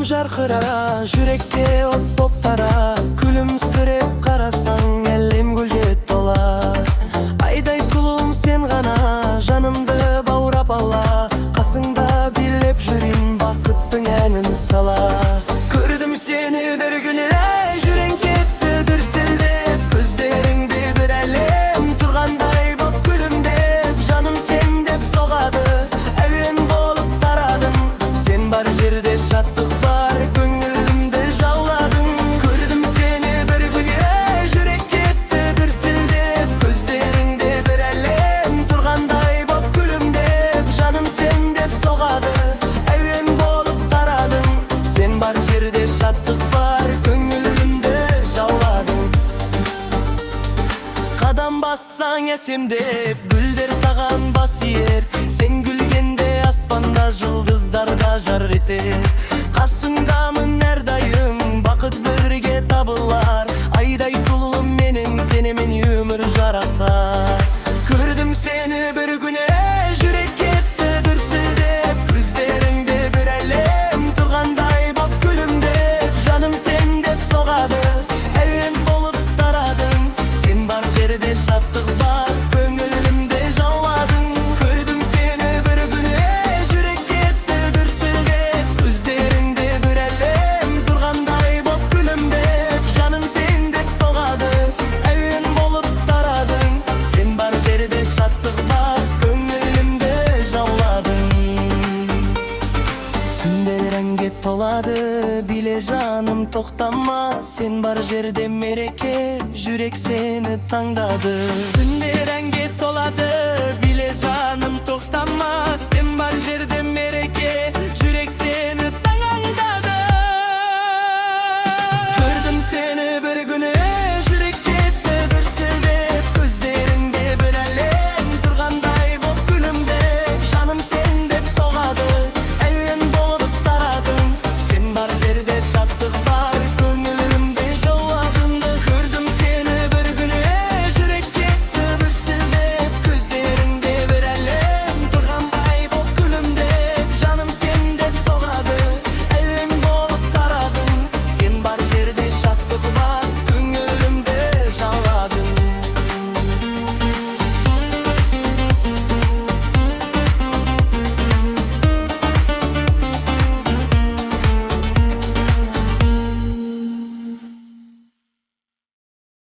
жарқыра, жүректе от боп тара. Күлімсіреп қарасаң, әлем гүлге тола. Айдай сұлуым сен ғана, жанымды баурап ала. Қасыңда билеп жүрейін, бақыттың әнін сала. Көрдім сені бір күні, жүрек кетті дүрсілдеп. Көздеріңде бір әлем тұрғандай боп күлімдеп. Жаным сен деп соғады, әуен болып тарадың. Сен бар жерде шаттық бар, көңілімді жауладың. Көрдім сені бір күні, жүрек кетті дүрсілдеп. Көздеріңде бір әлем тұрғандай боп күлімдеп. Жаным сен деп соғады, әуен болып тарадың. Сен бар жерде шаттық бар, көңілімді жауладың. Қадам бассаң әсемдеп, гүлдер саған бас иер. Сен күлгенде аспанда жұлдыздарға жар етер. Қасыңдамын әрдайым, бақыт бірге табылар. Айдай сұлуым менің, сенімен өмір жарасар. Көрдім сені бір күні, жүрек кетті дүрсілдеп. Көздеріңде бір әлем тұрғандай боп күлімдеп. Жаным сен деп соғады, әуен болып тарадың. Сен бар жерде шаттық бар, көңілімді жауладың. Көрдім сені бір күні, жүрек кетті дүрсілдеп. Көздеріңде бір әлем тұрғандай боп күлімдеп. Жаным сен деп соғады, әуен болып тарадың. Сен бар жерде шаттық бар, көңілімді жауладың. Түндер әнге толады, биле жаным тоқтама. Сен бар жерде мереке, жүрек сені таңдады. Түндер әнге толады, биле жаным тоқтама. Сен бар жерде мереке, жүрек сені таңдады. Көрдім сені бір күні,